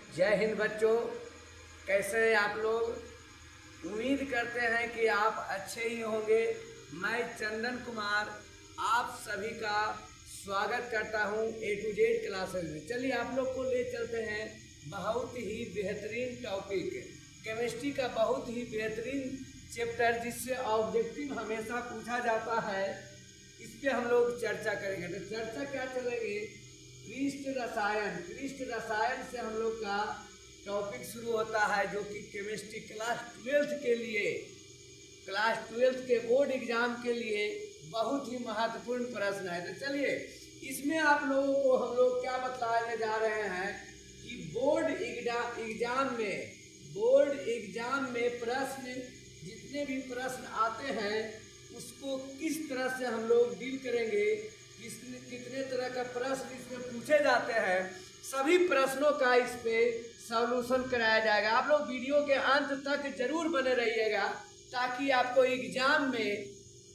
जय हिंद बच्चों, कैसे हैं आप लोग। उम्मीद करते हैं कि आप अच्छे ही होंगे। मैं चंदन कुमार आप सभी का स्वागत करता हूं ए टू जेड क्लासेस में। चलिए आप लोग को ले चलते हैं बहुत ही बेहतरीन टॉपिक, केमिस्ट्री का बहुत ही बेहतरीन चैप्टर जिससे ऑब्जेक्टिव हमेशा पूछा जाता है। इस पे हम लोग चर्चा करेंगे। तो चर्चा क्या चलेगी, पृष्ठ रसायन से हम लोग का टॉपिक शुरू होता है, जो कि केमिस्ट्री क्लास 12 के लिए, क्लास 12 के बोर्ड एग्जाम के लिए बहुत ही महत्वपूर्ण प्रश्न है। तो चलिए इसमें आप लोगों को हम लोग क्या बताने जा रहे हैं कि बोर्ड एग्जाम में प्रश्न, जितने भी प्रश्न आते हैं उसको किस तरह से हम लोग डील करेंगे, कितने तरह का प्रश्न इसमें पूछे जाते हैं, सभी प्रश्नों का इस पे सॉल्यूशन कराया जाएगा। आप लोग वीडियो के अंत तक जरूर बने रहिएगा, ताकि आपको एग्जाम में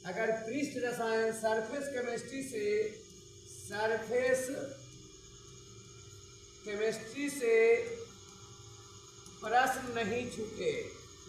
अगर पृष्ठ रसायन सरफेस केमिस्ट्री से प्रश्न नहीं छूटे,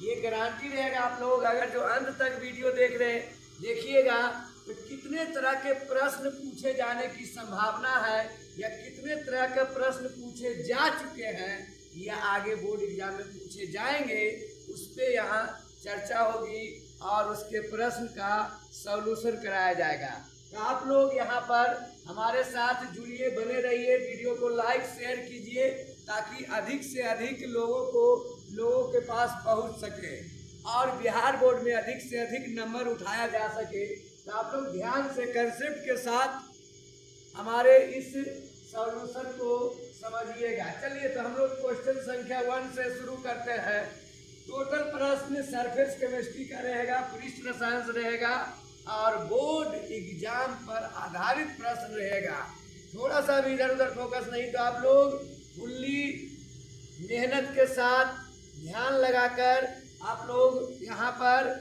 ये गारंटी रहेगा। आप लोग अगर जो अंत तक वीडियो देखिएगा तो कितने तरह के प्रश्न पूछे जाने की संभावना है, या कितने तरह के प्रश्न पूछे जा चुके हैं, या आगे बोर्ड एग्जाम में पूछे जाएंगे, उस पर यहाँ चर्चा होगी और उसके प्रश्न का सॉल्यूशन कराया जाएगा। तो आप लोग यहाँ पर हमारे साथ जुड़िए, बने रहिए, वीडियो को लाइक शेयर कीजिए, ताकि अधिक से अधिक लोगों के पास पहुँच सके और बिहार बोर्ड में अधिक से अधिक नंबर उठाया जा सके। तो आप लोग ध्यान से कंसेप्ट के साथ हमारे इस सॉल्यूशन को समझिएगा। चलिए तो हम लोग क्वेश्चन संख्या 1 से शुरू करते हैं। टोटल प्रश्न सरफेस केमिस्ट्री का रहेगा, पृष्ठ रसायन रहेगा और बोर्ड एग्जाम पर आधारित प्रश्न रहेगा। थोड़ा सा भी इधर उधर फोकस नहीं, तो आप लोग फुल्ली मेहनत के साथ ध्यान लगाकर आप लोग यहाँ पर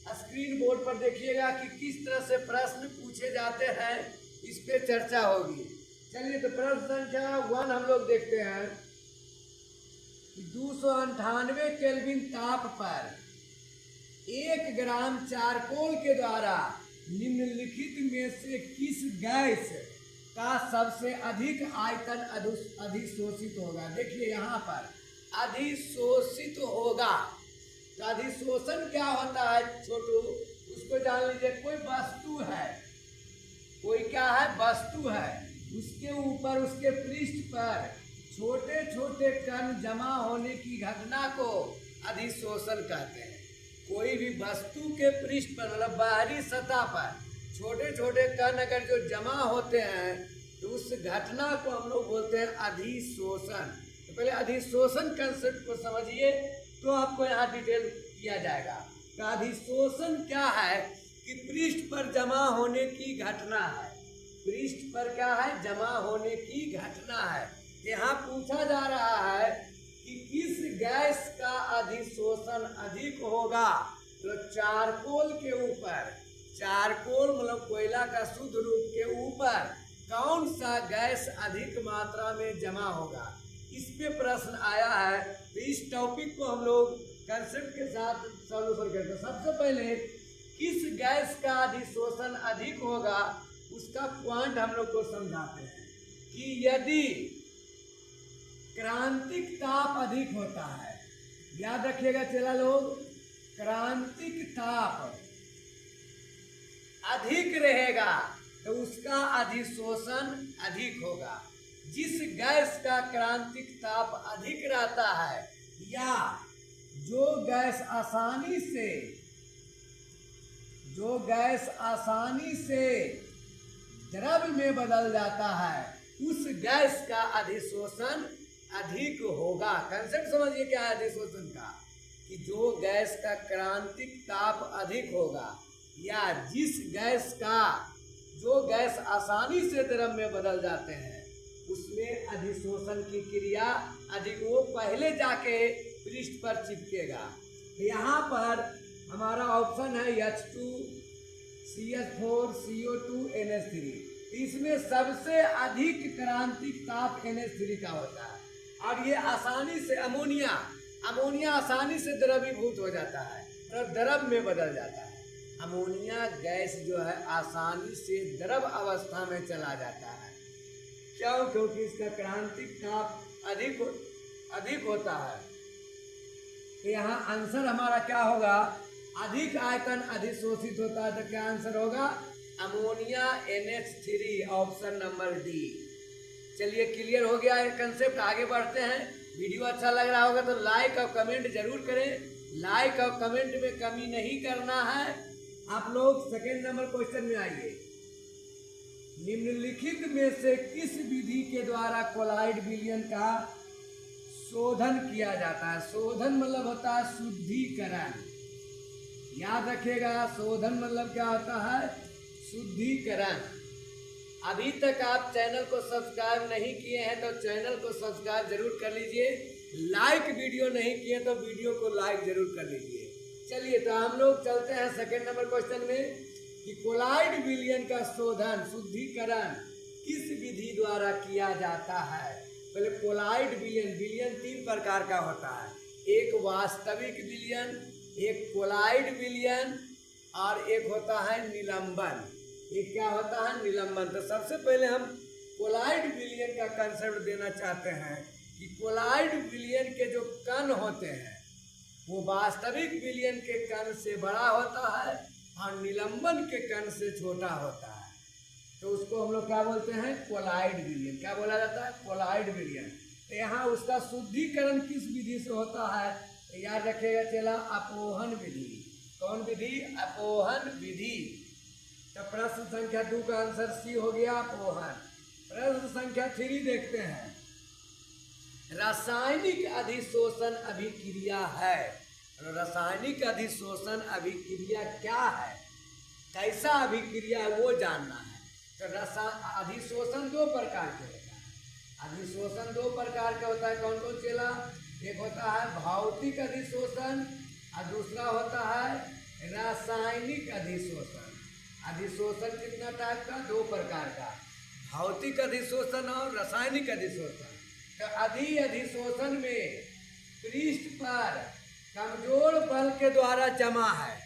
स्क्रीन बोर्ड पर देखिएगा कि किस तरह से प्रश्न पूछे जाते हैं, इस पे चर्चा होगी। चलिए तो प्रश्न संख्या 1 हम लोग देखते हैं। 298 केल्विन ताप पर 1 ग्राम चारकोल के द्वारा निम्नलिखित में से किस गैस का सबसे अधिक आयतन अधिशोषित होगा। देखिए यहाँ पर अधिशोषित होगा, तो अधिशोषण क्या होता है छोटू, उसको जान लीजिए। कोई वस्तु है, कोई क्या है, वस्तु है, उसके ऊपर, उसके पृष्ठ पर छोटे छोटे कण जमा होने की घटना को अधिशोषण कहते हैं। कोई भी वस्तु के पृष्ठ पर, मतलब बाहरी सतह पर छोटे छोटे कण अगर जो जमा होते हैं, तो उस घटना को हम लोग बोलते हैं अधिशोषण। तो पहले अधिशोषण कंसेप्ट को समझिए, तो आपको यहाँ डिटेल किया जाएगा। तो अधिशोषण क्या है कि पृष्ठ पर जमा होने की घटना है। पृष्ठ पर क्या है, जमा होने की घटना है। यहाँ पूछा जा रहा है कि किस गैस का अधिशोषण अधिक होगा। तो चारकोल के ऊपर, चारकोल मतलब कोयला का शुद्ध रूप के ऊपर कौन सा गैस अधिक मात्रा में जमा होगा, इस पे प्रश्न आया है। तो इस टॉपिक को हम लोग कंसेप्ट के साथ सॉल्यूशन करते हैं। सबसे पहले किस गैस का अधिशोषण अधिक होगा, उसका पॉइंट हम लोग को समझाते हैं कि यदि क्रांतिक ताप अधिक होता है, याद रखिएगा चला लोग, क्रांतिक ताप अधिक रहेगा तो उसका अधिशोषण अधिक होगा। जिस गैस का क्रांतिक ताप अधिक रहता है, या जो गैस आसानी से द्रव्य में बदल जाता है, उस गैस का अधिशोषण अधिक होगा। कंसेप्ट समझिए क्या है अधिशोषण का, कि जो गैस का क्रांतिक ताप अधिक होगा, या जो गैस आसानी से द्रव्य में बदल जाते हैं, उसमें अधिशोषण की क्रिया अधिक, वो पहले जाके पृष्ठ पर चिपकेगा। यहाँ पर हमारा ऑप्शन है H2 CH4 CO2 NH3। इसमें सबसे अधिक क्रांतिक ताप NH3 का होता है। और ये आसानी से अमोनिया आसानी से द्रवीभूत हो जाता है और द्रव में बदल जाता है। अमोनिया गैस जो है आसानी से द्रव अवस्था में चला जाता है। क्यों? क्योंकि इसका क्रांतिक ताप अधिक होता है। तो यहाँ आंसर हमारा क्या होगा? अधिक आयतन अधिशोषित होता है, तो क्या आंसर होगा? Ammonia NH3, option number D. चलिए, क्लियर हो गया ये कंसेप्ट। आगे बढ़ते हैं। वीडियो अच्छा लग रहा होगा तो लाइक और कमेंट जरूर करें। लाइक और कमेंट में कमी नहीं करना है। आप लोग सेकेंड नंबर क्वेश्चन में आइए। निम्नलिखित में से किस विधि के द्वारा कोलाइड विलयन का शोधन किया जाता है? शोधन मतलब होता है शुद्धिकरण। याद रखिएगा, शोधन मतलब क्या होता है? शुद्धिकरण। अभी तक आप चैनल को सब्सक्राइब नहीं किए हैं तो चैनल को सब्सक्राइब जरूर कर लीजिए। लाइक वीडियो नहीं किए तो वीडियो को लाइक जरूर कर लीजिए। चलिए, तो हम लोग चलते हैं सेकेंड नंबर क्वेश्चन में कि कोलाइड विलयन का शोधन शुद्धिकरण किस विधि द्वारा किया जाता है? पहले कोलाइड विलयन 3 प्रकार का होता है। एक वास्तविक विलयन, एक कोलाइड विलयन और एक होता है निलंबन। एक क्या होता है? निलंबन। तो सबसे पहले हम कोलाइड विलयन का कंसेप्ट देना चाहते हैं कि कोलाइड विलयन के जो कण होते हैं वो वास्तविक विलयन के कण से बड़ा होता है और निलंबन के कण से छोटा होता है। तो उसको हम लोग क्या बोलते हैं? कोलाइड विलयन। क्या बोला जाता है? कोलाइड विलयन। तो यहाँ उसका शुद्धिकरण किस विधि से होता है? तो याद रखिएगा चला, अपोहन विधि। कौन विधि? अपोहन विधि। तो प्रश्न संख्या 2 का आंसर सी हो गया, अपोहन। प्रश्न संख्या 3 देखते हैं। रासायनिक अधिशोषण अभिक्रिया है। रासायनिक अधिशोषण अभिक्रिया क्या है, कैसा अभिक्रिया है, वो जानना है। तो अधिशोषण 2 प्रकार के होता है। अधिशोषण 2 प्रकार का होता है। कौन कौन चला? एक होता है भौतिक अधिशोषण और दूसरा होता है रासायनिक अधिशोषण। अधिशोषण कितना टाइप का? 2 प्रकार का, भौतिक अधिशोषण और रासायनिक अधिशोषण। तो अधिशोषण में पृष्ठ पर कमजोर बल के द्वारा जमा है,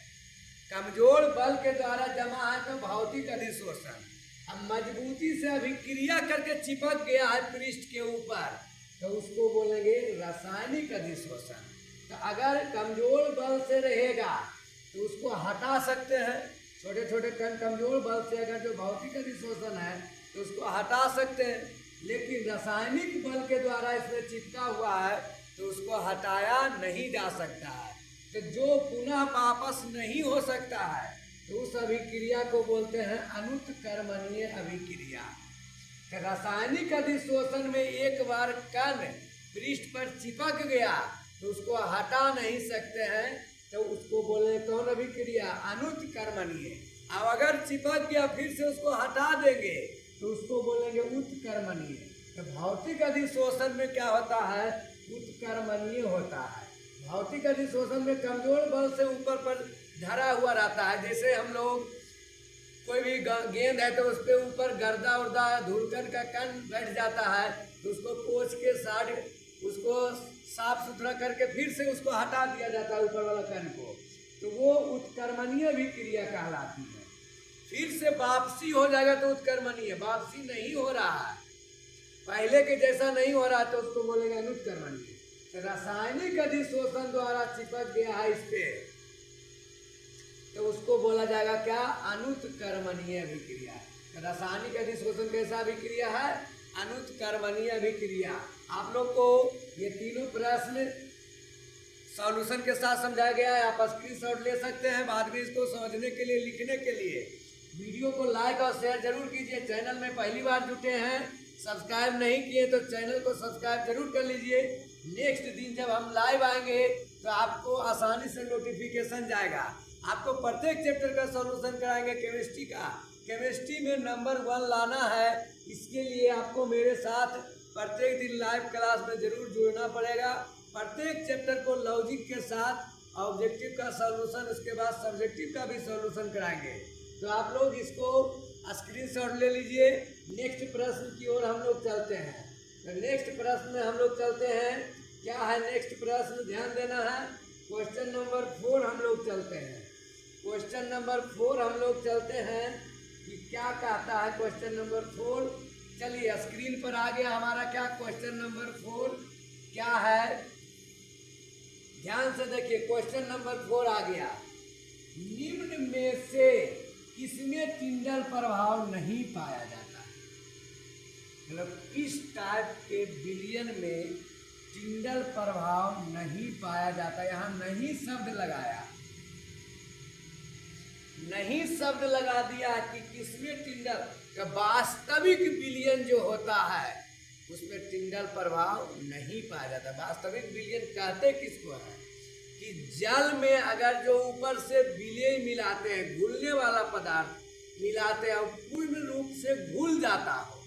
कमजोर बल के द्वारा जमा है तो भौतिक अधिशोषण। अब मजबूती से अभिक्रिया करके चिपक गया है पृष्ठ के ऊपर तो उसको बोलेंगे रासायनिक अधिशोषण। तो अगर कमजोर बल से रहेगा तो उसको हटा सकते हैं। छोटे छोटे कण कमजोर बल से अगर जो भौतिक अधिशोषण है तो उसको हटा सकते हैं, लेकिन रासायनिक बल के द्वारा इसमें चिपका हुआ है तो उसको हटाया नहीं जा सकता है। तो जो पुनः वापस नहीं हो सकता है तो उस अभिक्रिया को बोलते हैं अनुत्क्रमणीय अभिक्रिया। तो रासायनिक अधिशोषण में एक बार कण पृष्ठ पर चिपक गया तो उसको हटा नहीं सकते हैं तो उसको बोले कौन अभिक्रिया? अनुत्क्रमणीय। अब अगर चिपक गया फिर से उसको हटा देंगे तो उसको बोलेंगे उत्क्रमणीय। तो भौतिक अधिशोषण में क्या होता है? उत्क्रमणीय होता है। भौतिक अधिशोषण में कमजोर बल से ऊपर पर धरा हुआ रहता है। जैसे हम लोग कोई भी गेंद है तो उस पर ऊपर गर्दा उर्दा धूलकण का कण बैठ जाता है तो उसको पोंछ के साइड उसको साफ सुथरा करके फिर से उसको हटा दिया जाता है ऊपर वाला कण को, तो वो उत्क्रमणीय अभिक्रिया कहलाती है। फिर से वापसी हो जाएगा तो उत्क्रमणीय। वापसी नहीं हो रहा है, पहले के जैसा नहीं हो रहा तो उसको बोलेंगे अनुत्क्रमणीय। तो रासायनिक अधिशोषण द्वारा चिपक गया है इस पे तो उसको बोला जाएगा क्या? अनुत्क्रमणीय अभिक्रिया। तो रासायनिक अधिशोषण कैसा अभिक्रिया है? अनुत्क्रमणीय अभिक्रिया। आप लोग को ये तीनों प्रश्न सॉल्यूशन के साथ समझाया गया है। आप स्क्रीनशॉट ले सकते हैं बाद में इसको समझने के लिए, लिखने के लिए। वीडियो को लाइक और शेयर जरूर कीजिए। चैनल में पहली बार जुटे हैं, सब्सक्राइब नहीं किए तो चैनल को सब्सक्राइब जरूर कर लीजिए। नेक्स्ट दिन जब हम लाइव आएंगे तो आपको आसानी से नोटिफिकेशन जाएगा। आपको प्रत्येक चैप्टर का सॉल्यूशन कराएंगे। केमिस्ट्री का, केमिस्ट्री में नंबर 1 लाना है, इसके लिए आपको मेरे साथ प्रत्येक दिन लाइव क्लास में जरूर जुड़ना पड़ेगा। प्रत्येक चैप्टर को लॉजिक के साथ ऑब्जेक्टिव का सॉल्यूशन, उसके बाद सब्जेक्टिव का भी सॉल्यूशन कराएंगे। तो आप लोग इसको स्क्रीनशॉट ले लीजिए। नेक्स्ट प्रश्न की ओर हम लोग चलते हैं। तो नेक्स्ट प्रश्न में हम लोग चलते हैं। क्या है नेक्स्ट प्रश्न, ध्यान देना है। क्वेश्चन नंबर 4 हम लोग चलते हैं। क्वेश्चन नंबर 4 हम लोग चलते हैं कि क्या कहता है क्वेश्चन नंबर 4। चलिए स्क्रीन पर आ गया हमारा क्या क्वेश्चन नंबर 4 क्या है, ध्यान से देखिए। क्वेश्चन नंबर 4 आ गया, निम्न में से किसमें टिंडल प्रभाव नहीं पाया जाता। मतलब इस टाइप के विलयन में टिंडल प्रभाव नहीं पाया जाता। यहाँ नहीं शब्द लगाया, नहीं शब्द लगा दिया कि किसमें टिंडल का वास्तविक विलयन जो होता है उसमें टिंडल प्रभाव नहीं पाया जाता। वास्तविक विलयन कहते किसको है कि जल में अगर जो ऊपर से विलय मिलाते हैं, घुलने वाला पदार्थ मिलाते हैं और पूर्ण रूप से घुल जाता हो।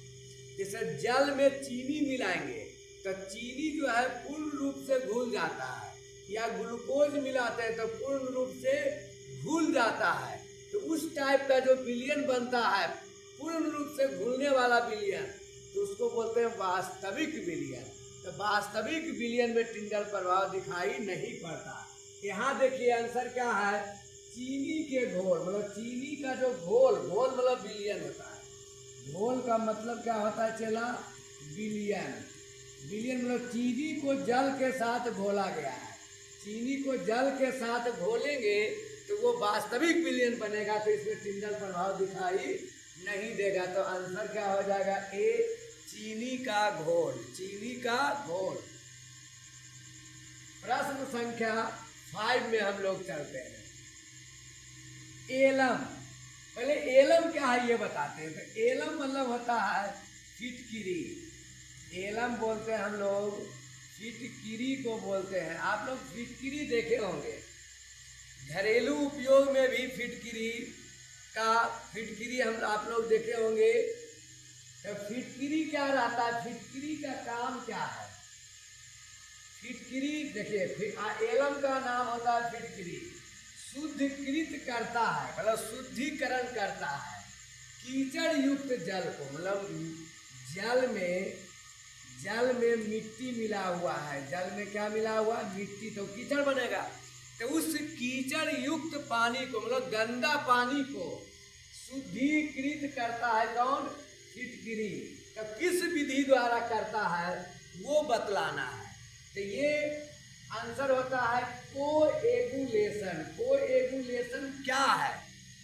जैसे जल में चीनी मिलाएंगे तो चीनी जो है पूर्ण रूप से घुल जाता है, या ग्लूकोज मिलाते हैं तो पूर्ण रूप से घुल जाता है। तो उस टाइप का जो विलयन बनता है पूर्ण रूप से घुलने वाला विलयन, तो उसको बोलते हैं वास्तविक विलयन। तो वास्तविक विलयन में टिंडल प्रभाव दिखाई नहीं पड़ता। यहाँ देखिए आंसर क्या है, चीनी के घोल, मतलब चीनी का जो घोल, घोल मतलब विलयन होता है। घोल का मतलब क्या होता है चला, विलयन। विलयन मतलब चीनी को जल के साथ घोला गया है। चीनी को जल के साथ घोलेंगे तो वो वास्तविक विलयन बनेगा, तो इसमें टिंडल प्रभाव दिखाई नहीं देगा। तो आंसर क्या हो जाएगा, ए, चीनी का घोल, चीनी का घोल। प्रश्न संख्या 5 में हम लोग चलते हैं। एलम, पहले एलम क्या है ये बताते हैं। तो एलम मतलब होता है फिटकिरी। एलम बोलते हैं हम लोग, फिटकिरी को बोलते हैं। आप लोग फिटकिरी देखे होंगे, घरेलू उपयोग में भी फिटकिरी हम आप लोग देखे होंगे। तो फिटकिरी क्या रहता है, फिटकिरी का काम क्या है। फिटकिरी देखिए, एलम का नाम होता है फिटकिरी। शुद्धिकृत करता है, मतलब शुद्धिकरण करता है कीचड़ युक्त जल को। मतलब जल में मिट्टी मिला हुआ है, जल में क्या मिला हुआ, मिट्टी, तो कीचड़ बनेगा। तो उस कीचड़ युक्त पानी को, मतलब गंदा पानी को शुद्धिकृत करता है कौन, फिटकिरी। तो किस विधि द्वारा करता है वो बतलाना है। तो ये आंसर होता है कोएगुलेशन। कोएगुलेशन क्या है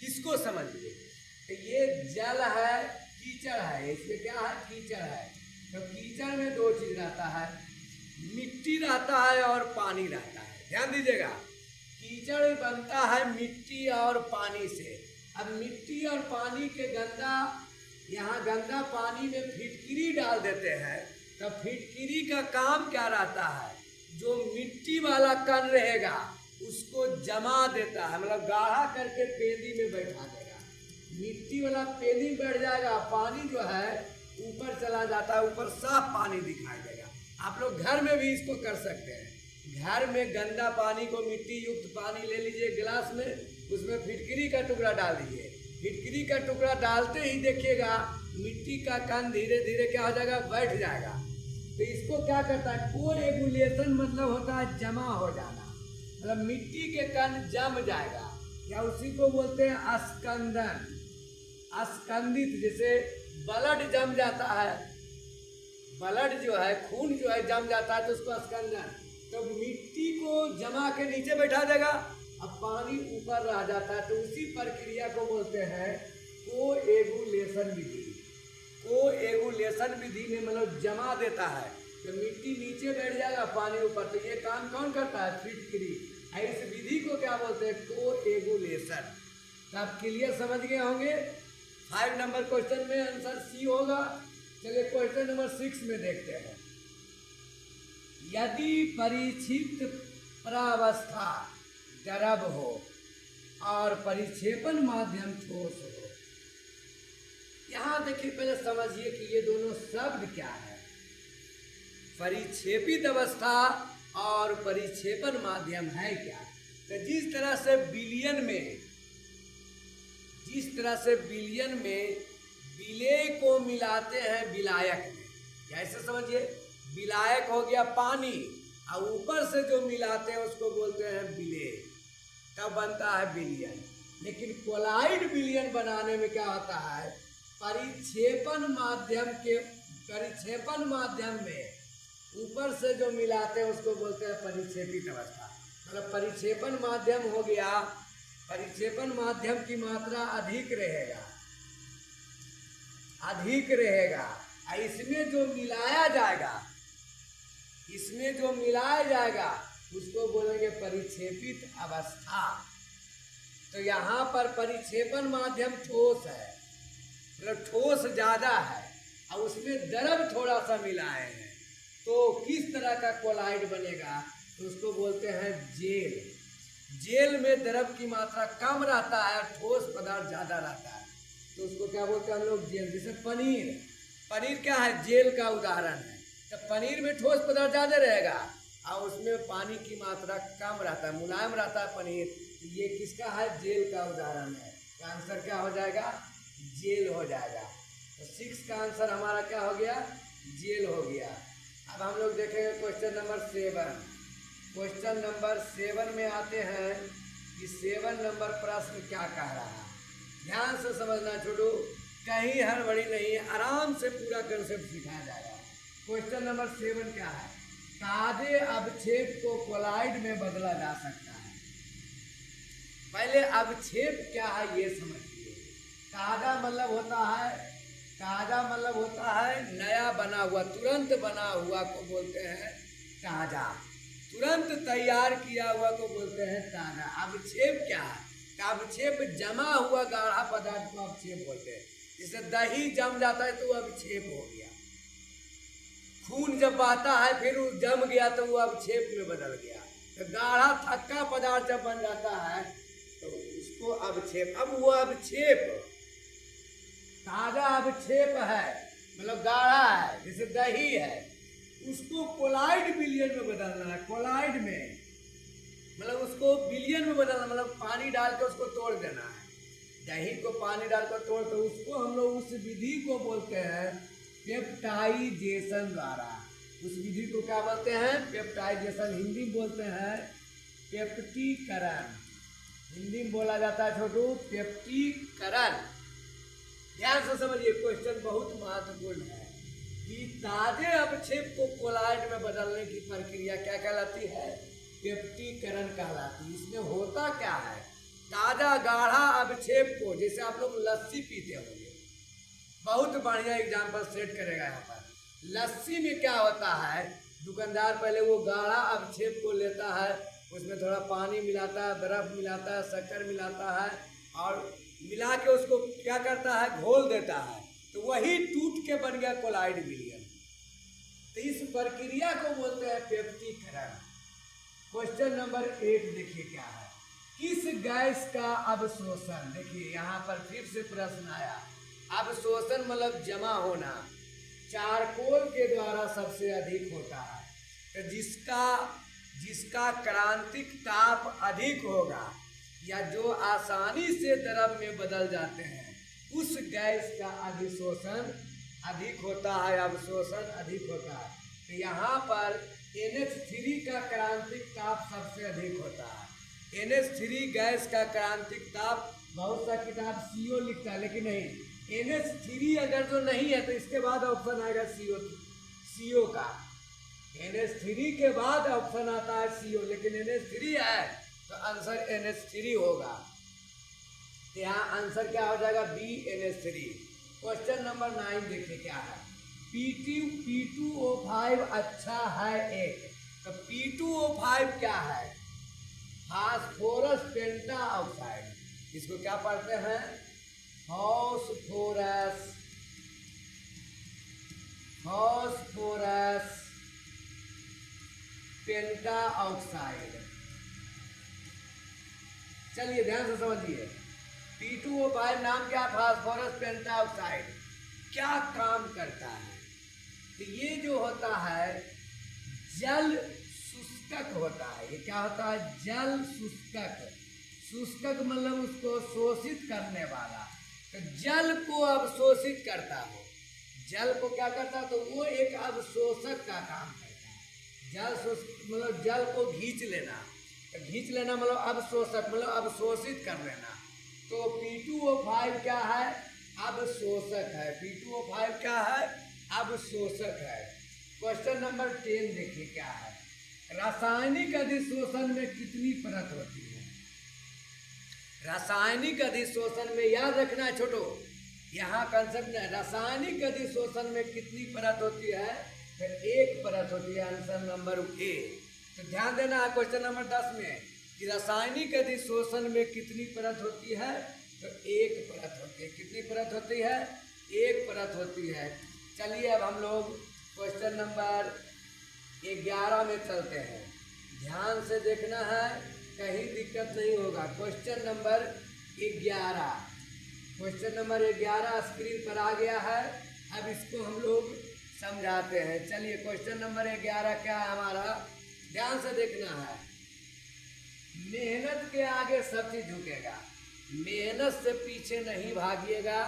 इसको समझिए। तो ये जल है, कीचड़ है, इसमें क्या है, कीचड़ है। तो कीचड़ में 2 चीज रहता है, मिट्टी रहता है और पानी रहता है। ध्यान दीजिएगा, कीचड़ बनता है मिट्टी और पानी से। अब मिट्टी और पानी के यहाँ गंदा पानी में फिटकिरी डाल देते हैं। तो फिटकिरी का काम क्या रहता है, जो मिट्टी वाला कण रहेगा उसको जमा देता है, मतलब गाढ़ा करके पेंदी में बैठा देगा। मिट्टी वाला पेंदी बैठ जाएगा, पानी जो है ऊपर चला जाता है, ऊपर साफ पानी दिखाई देगा। आप लोग घर में भी इसको कर सकते हैं। घर में गंदा पानी को, मिट्टी युक्त पानी ले लीजिए गिलास में, उसमें फिटकिरी का टुकड़ा डाल दीजिए। फिटकिरी का टुकड़ा डालते ही देखिएगा मिट्टी का कण धीरे धीरे क्या हो जाएगा, बैठ जाएगा। तो इसको क्या करता है, कोएगुलेशन मतलब होता है जमा हो जाना, मतलब मिट्टी के कण जम जाएगा, या उसी को बोलते हैं अस्कंदन, अस्कंदित। जैसे ब्लड जम जाता है, ब्लड जो है, खून जो है जम जाता है तो उसको अस्कंदन। तो मिट्टी को जमा के नीचे बैठा देगा, अब पानी ऊपर रह जाता है। तो उसी प्रक्रिया को बोलते हैं कोएगुलेशन विधि। कोएगुलेशन विधि में मतलब जमा देता है, तो मिट्टी नीचे बैठ जाएगा, पानी ऊपर। तो ये काम कौन करता है, फिटकिरी। इस विधि को क्या बोलते हैं, कोएगुलेशन। तो आप क्लियर समझ गए होंगे। 5 नंबर क्वेश्चन में आंसर सी होगा। चलिए क्वेश्चन नंबर 6 में देखते हैं। यदि परिक्षिप्त प्रावस्था द्रव हो और परिक्षेपण माध्यम ठोस हो। यहाँ देखिए, पहले समझिए कि ये दोनों शब्द क्या है। परिक्षेपित अवस्था और परिक्षेपण माध्यम है क्या। तो जिस तरह से विलय को मिलाते हैं विलायक में, कैसे समझिए, विलायक हो गया पानी और ऊपर से जो मिलाते हैं उसको बोलते हैं विलेय, तब बनता है विलयन। लेकिन कोलाइड विलयन बनाने में क्या होता है, परिक्षेपण माध्यम में ऊपर से जो मिलाते हैं उसको बोलते हैं परिक्षेपित अवस्था। मतलब परिक्षेपण माध्यम हो गया, परिक्षेपण माध्यम की मात्रा अधिक रहेगा और इसमें जो मिलाया जाएगा उसको बोलेंगे परिक्षेपित अवस्था। तो यहाँ पर परिक्षेपण माध्यम ठोस है, मतलब ठोस ज़्यादा है और उसमें द्रव थोड़ा सा मिलाए हैं, तो किस तरह का कोलाइड बनेगा, तो उसको बोलते हैं जेल। जेल में द्रव की मात्रा कम रहता है, ठोस पदार्थ ज़्यादा रहता है, तो उसको क्या बोलते हैं हम लोग, जेल। जैसे पनीर क्या है, जेल का उदाहरण है। तो पनीर में ठोस पदार्थ ज़्यादा रहेगा और उसमें पानी की मात्रा कम रहता है, मुलायम रहता है पनीर। तो ये किसका है, जेल का उदाहरण है। तो आंसर क्या हो जाएगा, जेल हो जाएगा। तो 6 का आंसर हमारा क्या हो गया, जेल हो गया। अब हम लोग देखेंगे क्वेश्चन नंबर 7। क्वेश्चन नंबर 7 में आते हैं कि 7 नंबर प्रश्न क्या कह रहा है। ध्यान से समझना छोटू, कहीं हड़बड़ी नहीं है, आराम से पूरा कंसेप्ट सिखाया जाएगा। क्वेश्चन नंबर 7 क्या है, ताजे अवक्षेप को कोलाइड में बदला जा सकता है। पहले अवक्षेप क्या है ये समझिए। ताजा मतलब होता है नया बना हुआ, तुरंत बना हुआ को बोलते हैं ताजा, तुरंत तैयार किया हुआ को बोलते हैं ताजा। अवक्षेप क्या है, अवक्षेप जमा हुआ गाढ़ा पदार्थ को अवक्षेप बोलते हैं। जैसे दही जम जाता है तो वो अवक्षेप हो गया, खून जब बहता है फिर वो जम गया तो वो अवक्षेप में बदल गया। तो गाढ़ा थक्का पदार्थ जब बन जाता है तो उसको अवक्षेप। अब वो अवक्षेप ताजा अवक्षेप है, मतलब गाढ़ा है, जैसे दही है, उसको कोलाइड विलयन में बदलना है। कोलाइड में मतलब उसको विलयन में बदलना, मतलब पानी डाल के उसको तोड़ देना है। दही को पानी डालकर तोड़, तो उसको हम लोग उस विधि को बोलते हैं पेप्टाइजेशन द्वारा। उस विधि को क्या बोलते हैं, पेप्टाइजेशन। हिंदी में बोलते हैं पेप्टीकरण, हिंदी में बोला जाता है छोटू पेप्टीकरण। ध्यान से समझिए, क्वेश्चन बहुत महत्वपूर्ण है कि ताजे अवक्षेप को कोलाइड में बदलने की प्रक्रिया क्या कहलाती है, पेप्टीकरण कहलाती है। इसमें होता क्या है, ताजा गाढ़ा अवक्षेप को, जैसे आप लोग लस्सी पीते होंगे, बहुत बढ़िया एग्जाम्पल सेट करेगा यहाँ पर। लस्सी में क्या होता है, दुकानदार पहले वो गाढ़ा अवक्षेप को लेता है, उसमें थोड़ा पानी मिलाता है, बर्फ मिलाता है, शक्कर मिलाता है और मिला के उसको क्या करता है, घोल देता है, तो वही टूट के बन गया कोलाइड विलयन। तो इस प्रक्रिया को बोलते हैं पेप्टीकरण। क्वेश्चन नंबर 8 देखिए क्या है, किस गैस का अवशोषण। देखिए यहाँ पर फिर से प्रश्न आया, अवशोषण मतलब जमा होना, चारकोल के द्वारा सबसे अधिक होता है। तो जिसका क्रांतिक ताप अधिक होगा या जो आसानी से द्रव में बदल जाते हैं, उस गैस का अधिशोषण अधिक होता है, अवशोषण अधिक होता है। तो यहाँ पर NH3 का क्रांतिक ताप सबसे अधिक होता है। NH3 गैस का क्रांतिक ताप, बहुत सा किताब CO लिखता है, लेकिन नहीं, NH3 अगर जो नहीं है तो इसके बाद ऑप्शन आएगा CO का। NH3 के बाद ऑप्शन आता है CO, लेकिन NH3 है तो आंसर NH3 होगा। तो यहाँ आंसर क्या हो जाएगा, B NH3। क्वेश्चन नंबर 9 देखिए क्या है, P2O5 अच्छा है एक। तो P2O5 क्या है, फास्फोरस पेंटा ऑक्साइड। इसको क्या पढ़ते हैं, फास्फोरस पेंटा ऑक्साइड। चलिए ध्यान से समझिए, P2O5 नाम क्या, फास्फोरस पेंटा ऑक्साइड। क्या काम करता है, तो ये जो होता है जल शुष्कक होता है। ये क्या होता है, जल शुष्कक। शुष्कक मतलब उसको शोषित करने वाला, तो जल को अवशोषित करता हो। जल को क्या करता है, तो वो एक अवशोषक का काम करता है। मतलब जल को खींच लेना, तो खींच लेना मतलब अवशोषक, मतलब अवशोषित कर लेना। तो P2O5 क्या है, अवशोषक है। P2O5 क्या है, अवशोषक है। क्वेश्चन नंबर 10 देखिए क्या है, रासायनिक अधिशोषण में कितनी परत होती है। रासायनिक अधिशोषण में याद रखना है छोटो, यहाँ कंसेप्ट है, रासायनिक अधिशोषण में कितनी परत होती है, फिर एक परत होती है, आंसर नंबर ए। तो ध्यान देना है क्वेश्चन नंबर 10 में कि रासायनिक अधिशोषण में कितनी परत होती है, तो एक परत होती है। कितनी परत होती है, एक परत होती है। चलिए अब हम लोग क्वेश्चन नंबर 11 में चलते हैं। ध्यान से देखना है, कहीं दिक्कत नहीं होगा। Question number 11, question number 11 screen पर आ गया है। अब इसको हम लोग समझाते हैं। चलिए क्वेश्चन नंबर 11 क्या है हमारा, ध्यान से देखना है। मेहनत के आगे सब चीज झुकेगा, मेहनत से पीछे नहीं भागिएगा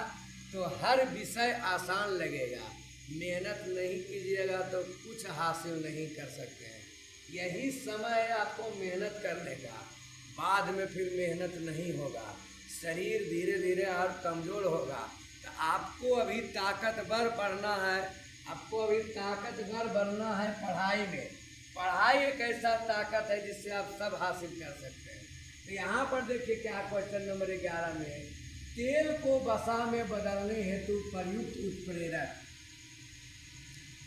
तो हर विषय आसान लगेगा। मेहनत नहीं कीजिएगा तो कुछ हासिल नहीं कर सकते हैं। यही समय है आपको मेहनत करने का, बाद में फिर मेहनत नहीं होगा, शरीर धीरे धीरे और कमज़ोर होगा। तो आपको अभी ताकतवर बनना है, आपको अभी ताकतवर बनना है पढ़ाई में। पढ़ाई एक ऐसा ताकत है जिससे आप सब हासिल कर सकते हैं। तो यहाँ पर देखिए क्या क्वेश्चन नंबर 11 में, तेल को वसा में बदलने हेतु प्रयुक्त उत्प्रेरक।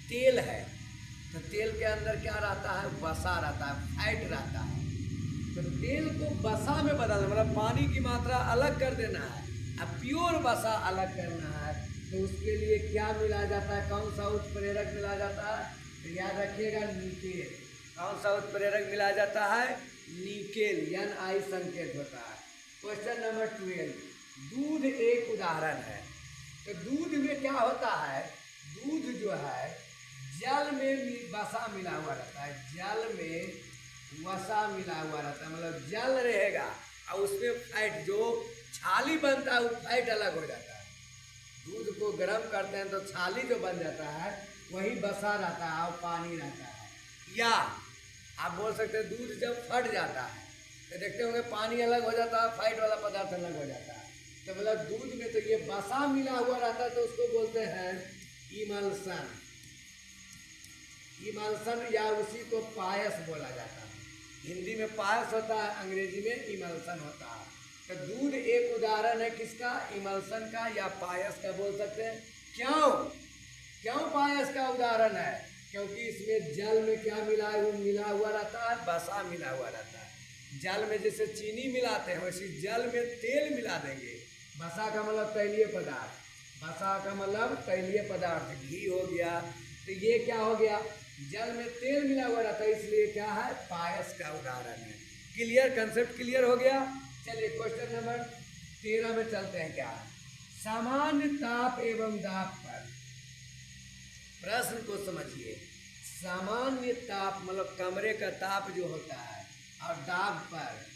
तेल है तो तेल के अंदर क्या रहता है, वसा रहता है, फैट रहता है। तो तेल को वसा में बदलना मतलब पानी की मात्रा अलग कर देना है, अब प्योर वसा अलग करना है। तो उसके लिए क्या मिला जाता है, कौन सा उत्प्रेरक मिला जाता है, तो याद रखिएगा निकेल। कौन सा उत्प्रेरक मिला जाता है, निकेल, Ni संकेत होता है। क्वेश्चन नंबर 12, दूध एक उदाहरण है। तो दूध में क्या होता है, दूध जो है जल में वसा मिला हुआ रहता है, जल में वसा मिला हुआ रहता है, मतलब जल रहेगा और उसमें फैट जो छाली बनता है वो फैट अलग हो जाता है। दूध को गर्म करते हैं तो छाली जो बन जाता है वही वसा रहता है और पानी रहता है। या आप बोल सकते हैं दूध जब फट जाता है तो देखते होंगे पानी अलग हो जाता है, फैट वाला पदार्थ अलग हो जाता है। तो मतलब दूध में तो ये वसा मिला हुआ रहता है, तो उसको बोलते हैं इमल्सन। इमल्सन या उसी को पायस बोला जाता है। हिंदी में पायस होता है, अंग्रेजी में इमल्सन होता है। तो दूध एक उदाहरण है किसका, इमल्सन का या पायस का बोल सकते हैं। क्यों पायस का उदाहरण है, क्योंकि इसमें जल में क्या मिला है, वो मिला हुआ रहता है, वसा मिला हुआ रहता है। जल में जैसे चीनी मिलाते हैं वैसे जल में तेल मिला देंगे। वसा का मतलब तैलीय पदार्थ, वसा का मतलब तैलीय पदार्थ, घी हो गया। तो ये क्या हो गया, जल में तेल मिला हुआ रहता है, इसलिए क्या है, पायस का उदाहरण है। क्लियर, कंसेप्ट क्लियर हो गया। चलिए क्वेश्चन नंबर 13 में चलते हैं। क्या सामान्य ताप एवं दाब पर, प्रश्न को समझिए। सामान्य ताप मतलब कमरे का ताप जो होता है, और दाब पर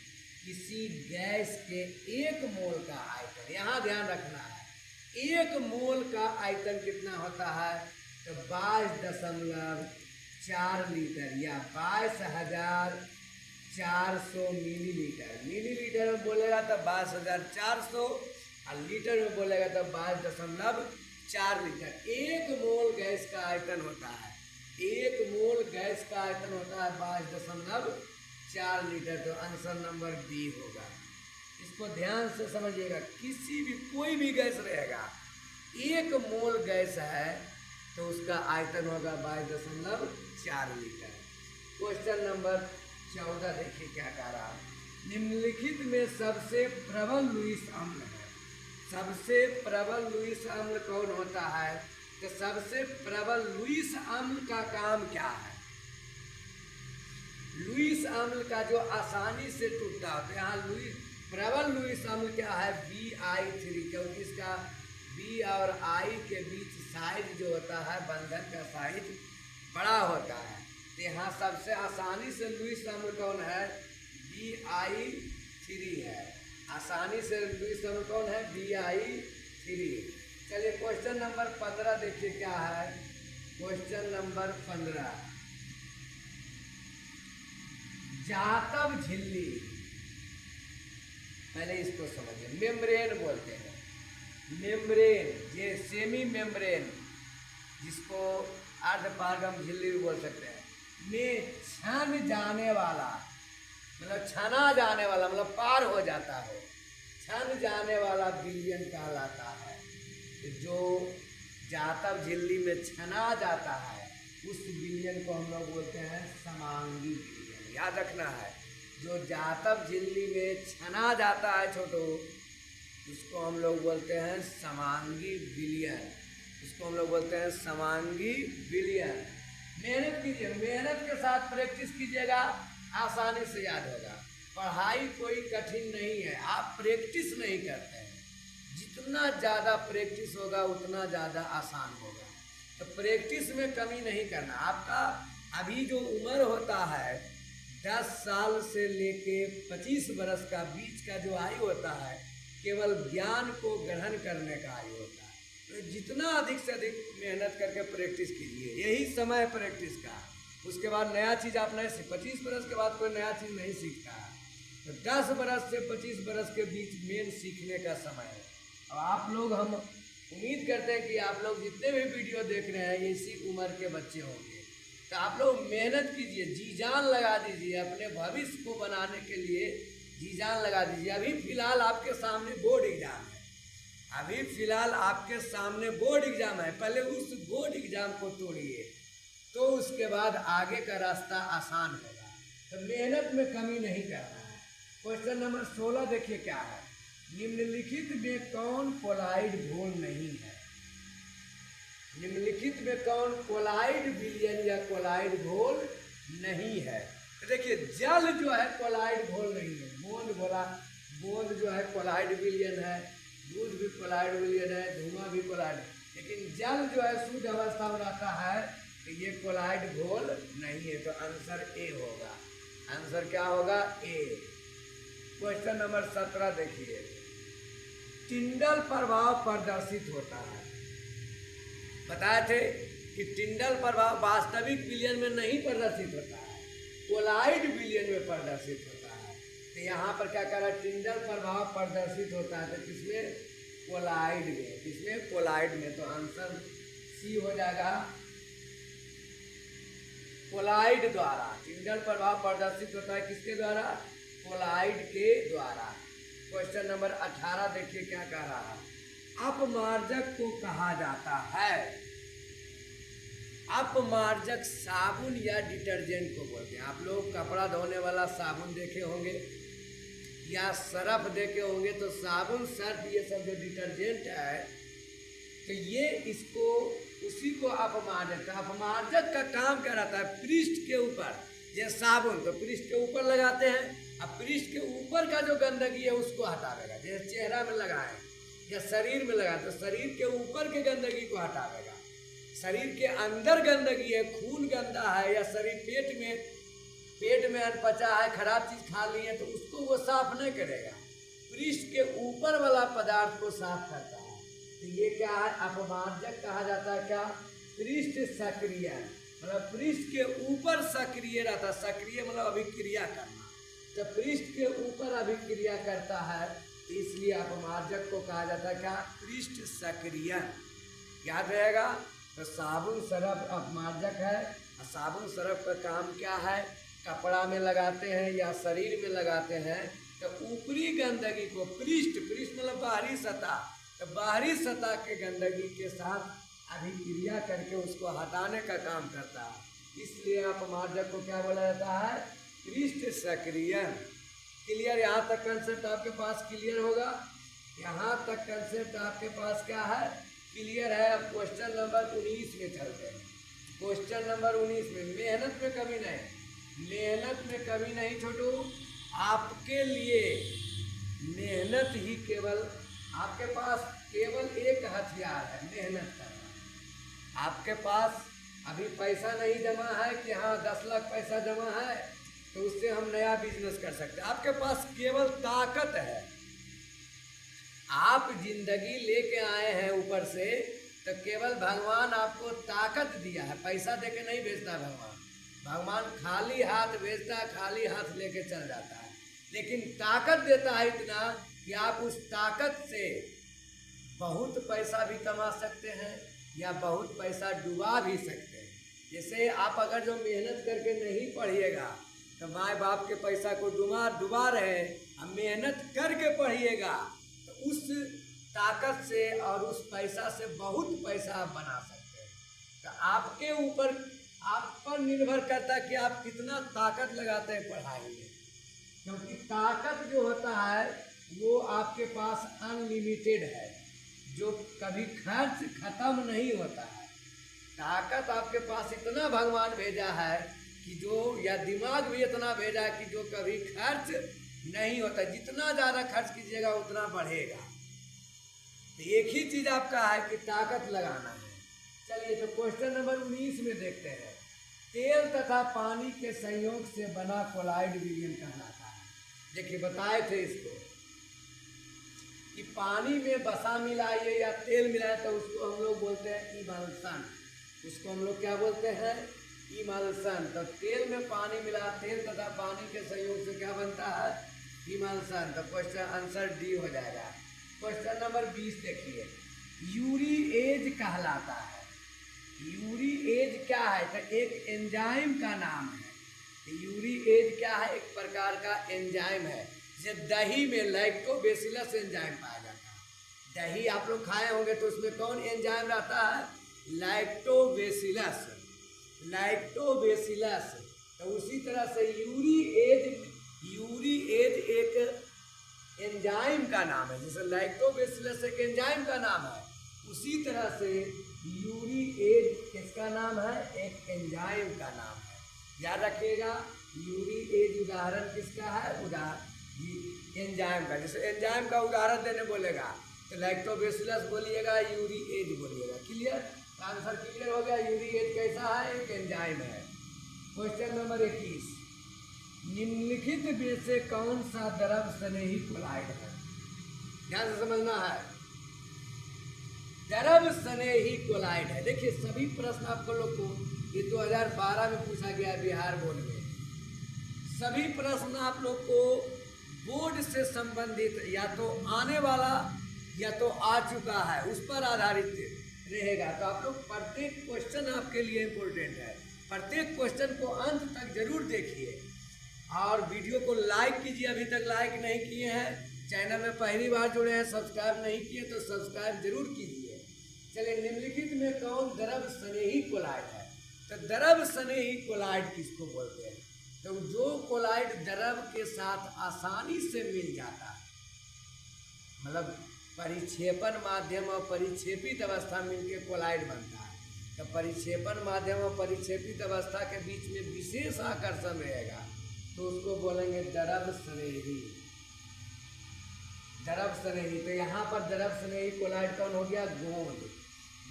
किसी गैस के 1 मोल का आयतन, यहाँ ध्यान रखना है, 1 मोल का आयतन कितना होता है, तो 22.4 लीटर या 22,400 मिलीलीटर। मिलीलीटर में बोलेगा तो 22,400 और लीटर में बोलेगा तो 22.4 लीटर। 1 मोल गैस का आयतन होता है, 1 मोल गैस का आयतन होता है 22.4 लीटर। तो आंसर नंबर बी होगा। इसको ध्यान से समझिएगा, किसी भी कोई भी गैस रहेगा, 1 मोल गैस है तो उसका आयतन होगा 22.4 लीटर। क्वेश्चन नंबर 14 देखिए क्या कह रहा है, निम्नलिखित में सबसे प्रबल लुईस अम्ल है। सबसे प्रबल लुईस अम्ल कौन होता है, तो सबसे प्रबल लुईस अम्ल का काम क्या है। लुईस अम्ल का जो आसानी से टूटता है, तो यहाँ प्रबल लुईस अम्ल क्या है, Bi3, क्योंकि इसका बी और आई के बीच साइज जो होता है, बंधन का साइज बड़ा होता है। तो यहाँ सबसे आसानी से लुईस अम्ल कौन है, Bi3 है। आसानी से लुईस अम्ल कौन है, Bi3। चलिए क्वेश्चन नंबर 15 देखिए क्या है। क्वेश्चन नंबर 15, जातव झिल्ली, पहले इसको समझिए। मेम्ब्रेन बोलते हैं, मेम्ब्रेन, ये सेमी मेम्ब्रेन जिसको अर्धपारगम झिल्ली भी बोल सकते हैं, में छन जाने वाला, मतलब छना जाने वाला, मतलब पार हो जाता हो, छन जाने वाला विलियन कहलाता है। जो जातव झिल्ली में छना जाता है उस विलियन को हम लोग बोलते हैं समांगी विलियन। याद रखना है, जो जातव झिल्ली में छना जाता है छोटो, उसको हम लोग बोलते हैं समांगी विलियन, उसको हम लोग बोलते हैं समांगी विलियन। मेहनत कीजिए, मेहनत के साथ प्रैक्टिस कीजिएगा, आसानी से याद होगा। पढ़ाई कोई कठिन नहीं है, आप प्रैक्टिस नहीं करते हैं। जितना ज़्यादा प्रैक्टिस होगा उतना ज़्यादा आसान होगा। तो प्रैक्टिस में कमी नहीं करना। आपका अभी जो उम्र होता है 10 साल से लेके 25 बरस का बीच का जो आयु होता है, केवल ज्ञान को ग्रहण करने का आयु होता है। तो जितना अधिक से अधिक मेहनत करके प्रैक्टिस कीजिए, यही समय है प्रैक्टिस का। उसके बाद नया चीज़ आप नहीं सीख, 25 बरस के बाद कोई नया चीज़ नहीं सीखता है। तो 10 बरस से 25 बरस के बीच मेन सीखने का समय है। अब आप लोग, हम उम्मीद करते हैं कि आप लोग जितने भी वीडियो देख रहे हैं इसी उम्र के बच्चे होंगे। तो आप लोग मेहनत कीजिए, जी जान लगा दीजिए, अपने भविष्य को बनाने के लिए जी जान लगा दीजिए। अभी फिलहाल आपके सामने बोर्ड एग्जाम है, अभी फिलहाल आपके सामने बोर्ड एग्जाम है। पहले उस बोर्ड एग्जाम को तोड़िए, तो उसके बाद आगे का रास्ता आसान होगा। तो मेहनत में कमी नहीं करना है। क्वेश्चन नंबर 16 देखिए क्या है। निम्नलिखित में कौन कोलाइड घोल नहीं है? निम्नलिखित में कौन कोलाइड विलियन या कोलाइड घोल नहीं है? तो देखिए, जल जो है कोलाइड घोल नहीं है। गोंद जो है कोलाइड विलियन है, दूध भी कोलाइड विलियन है, धुआं भी कोलाइड, लेकिन जल जो है शुद्ध अवस्था में रहता है, तो ये कोलाइड घोल नहीं है। तो आंसर ए होगा। आंसर क्या होगा? ए। क्वेश्चन नंबर 17 देखिए। टिंडल प्रभाव प्रदर्शित होता है। बताए थे कि टिंडल प्रभाव वास्तविक विलियन में नहीं प्रदर्शित होता है, कोलाइड विलियन में प्रदर्शित होता है। तो यहाँ पर क्या कर रहा है? टिंडल प्रभाव प्रदर्शित होता है, तो किसमें? कोलाइड में। किसमें? कोलाइड में। तो आंसर सी हो जाएगा, कोलाइड द्वारा। टिंडल प्रभाव प्रदर्शित होता है किसके द्वारा? कोलाइड के द्वारा। क्वेश्चन नंबर 18 देखिए क्या कह रहा है। अपमार्जक को कहा जाता है। अपमार्जक साबुन या डिटर्जेंट को बोलते हैं। आप लोग कपड़ा धोने वाला साबुन देखे होंगे या सर्फ देखे होंगे। तो साबुन, सर्फ, ये सब जो डिटर्जेंट है, तो ये इसको, उसी को अपमार्जक। अपमार्जक का काम क्या रहता है? पृष्ठ के ऊपर, जैसे साबुन तो पृष्ठ के ऊपर लगाते हैं, अब पृष्ठ के ऊपर का जो गंदगी है उसको हटावेगा। जैसे चेहरा में लगाए या शरीर में लगाए, तो शरीर के ऊपर के गंदगी को हटावेगा। शरीर के अंदर गंदगी है, खून गंदा है, या शरीर पेट में अनपचा है, खराब चीज खा ली है, तो उसको वो साफ नहीं करेगा। पृष्ठ के ऊपर वाला पदार्थ को साफ करता है। तो ये क्या है? अपमार्जक कहा जाता है। क्या? पृष्ठ सक्रिय, मतलब पृष्ठ के ऊपर सक्रिय रहता है। सक्रिय मतलब अभिक्रिया करना। जब पृष्ठ के ऊपर अभिक्रिया करता है, तो इसलिए अपमार्जक को कहा जाता है क्या? पृष्ठ सक्रिय। याद रहेगा। तो साबुन, सर्फ अपमार्जक है। और साबुन, सर्फ का काम क्या है? कपड़ा में लगाते हैं या शरीर में लगाते हैं, तो ऊपरी गंदगी को, पृष्ठ मतलब बाहरी सतह, तो बाहरी सतह के गंदगी के साथ अभिक्रिया करके उसको हटाने का काम करता है। इसलिए अपमार्जक को क्या बोला जाता है? पृष्ठ सक्रियन। क्लियर? यहाँ तक कंसेप्ट आपके पास क्लियर होगा। यहाँ तक कंसेप्ट आपके पास क्या है? क्लियर है। अब क्वेश्चन नंबर 19 में चलते हैं। क्वेश्चन नंबर 19 में मेहनत में कमी नहीं, मेहनत में कमी नहीं छोटू। आपके लिए मेहनत ही केवल, आपके पास केवल एक हथियार है, मेहनत करना। आपके पास अभी पैसा नहीं जमा है कि हाँ 10 लाख पैसा जमा है तो उससे हम नया बिजनेस कर सकते हैं। आपके पास केवल ताकत है, आप जिंदगी लेके आए हैं ऊपर से, तो केवल भगवान आपको ताकत दिया है, पैसा देके नहीं भेजता भगवान। भगवान खाली हाथ भेजता है, खाली हाथ लेके चल जाता है, लेकिन ताकत देता है इतना कि आप उस ताकत से बहुत पैसा भी कमा सकते हैं या बहुत पैसा डुबा भी सकते हैं। जैसे आप अगर जो मेहनत करके नहीं पढ़िएगा तो माँ बाप के पैसा को डुबा रहे हैं, अब मेहनत करके पढ़िएगा तो उस ताकत से और उस पैसा से बहुत पैसा आप बना सकते हैं। तो आपके ऊपर, आप पर निर्भर करता है कि आप कितना ताकत लगाते हैं पढ़ाई में, क्योंकि ताकत जो होता है वो आपके पास अनलिमिटेड है, जो कभी खर्च खत्म नहीं होता है। ताकत आपके पास इतना भगवान भेजा है कि जो, या दिमाग भी इतना भेजा है कि जो कभी खर्च नहीं होता, जितना ज़्यादा खर्च कीजिएगा उतना बढ़ेगा। तो एक ही चीज़ आपका है कि ताकत लगाना है। चलिए तो क्वेश्चन नंबर 19 में देखते हैं। तेल तथा पानी के संयोग से बना कोलाइड विलयन कहलाता है। देखिए बताए थे इसको कि पानी में बसा मिलाइए या तेल मिलाए तो उसको हम लोग बोलते हैं इमल्सन। उसको हम लोग क्या बोलते हैं? इमल्सन। तो तेल में पानी मिला, तेल तथा पानी के संयोग से क्या बनता है? इमल्सन। तो क्वेश्चन आंसर डी हो जाएगा। क्वेश्चन नंबर 20 देखिए, यूरी एज कहलाता है। यूरी एज क्या है? तो एक एंजाइम का नाम है। तो यूरी एज क्या है? एक प्रकार का एंजाइम है। जैसे दही में लैक्टोबैसिलस एंजाइम पाया जाता है। दही आप लोग खाए होंगे तो उसमें कौन एंजाइम रहता है? लैक्टोबैसिलस। लैक्टोबैसिलस। तो उसी तरह से यूरी एज एक एंजाइम का नाम है। जैसे लैक्टोबैसिलस एक एंजाइम का नाम है, उसी तरह से यूरी एज किसका नाम है? एक एंजाइम का नाम है। याद रखिएगा, यूरी एज उदाहरण किसका है? एंजाइम का। जैसे एंजाइम का उदाहरण देने बोलेगा तो लैक्टोबैसिलस बोलिएगा, यूरी एज बोलिएगा। क्लियर? आंसर क्लियर हो गया। यूरी एज कैसा है? एक एंजाइम है। क्वेश्चन नंबर 21, निम्नलिखित में से कौन सा द्रव स्नेही कोलाइड है? ध्यान से समझना है। द्रव स्नेही कोलाइड है। देखिए सभी प्रश्न आपको लोग को ये 2012 में पूछा गया बिहार बोर्ड में। सभी प्रश्न आप लोग को बोर्ड से संबंधित या तो आने वाला या तो आ चुका है उस पर आधारित रहेगा। तो आप लोग प्रत्येक क्वेश्चन आपके लिए इम्पोर्टेंट है। प्रत्येक क्वेश्चन को अंत तक जरूर देखिए और वीडियो को लाइक कीजिए। अभी तक लाइक नहीं किए हैं, चैनल में पहली बार जुड़े हैं, सब्सक्राइब नहीं किए तो सब्सक्राइब जरूर कीजिए। चलिए, निम्नलिखित में कौन द्रव स्नेही कोलाइड है? तो द्रव स्नेही कोलाइड किसको बोलते हैं? तो जो कोलाइड द्रव के साथ आसानी से मिल जाता है, मतलब परिक्षेपण माध्यम और परिक्षेपित अवस्था मिलकर कोलाइड बनता है। तो परिक्षेपण माध्यम और परिक्षेपित अवस्था के बीच में विशेष आकर्षण रहेगा तो उसको बोलेंगे द्रव स्नेही। द्रव स्नेही। तो यहाँ पर द्रव स्नेही कोलाइड कौन हो गया? गोंद।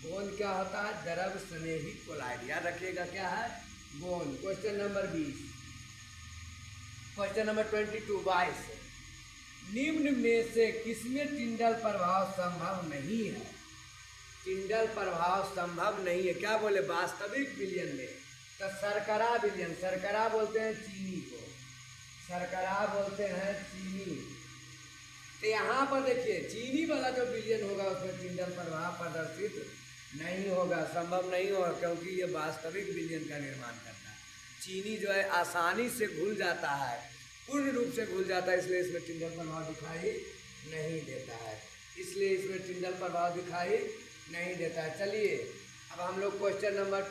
गोंद क्या होता है? द्रव स्नेही कोलाइड। याद रखिएगा क्या है? गोंद। Question number 20। क्वेश्चन नंबर 22 निम्न में से किसमें टिंडल प्रभाव संभव नहीं है? टिंडल प्रभाव संभव नहीं है। क्या बोले? वास्तविक विलयन में। तो शर्करा विलयन, शर्करा बोलते हैं चीनी को, शर्करा बोलते हैं चीनी। तो यहाँ पर देखिए चीनी वाला जो विलयन होगा उसमें टिंडल प्रभाव प्रदर्शित नहीं होगा, संभव नहीं होगा, क्योंकि ये वास्तविक विलयन का निर्माण करता है। चीनी जो है आसानी से घुल जाता है, पूर्ण रूप से घुल जाता है, इसलिए इसमें टिंडल प्रभाव दिखाई नहीं देता है। इसलिए इसमें टिंडल प्रभाव दिखाई नहीं देता है। चलिए अब हम लोग क्वेश्चन नंबर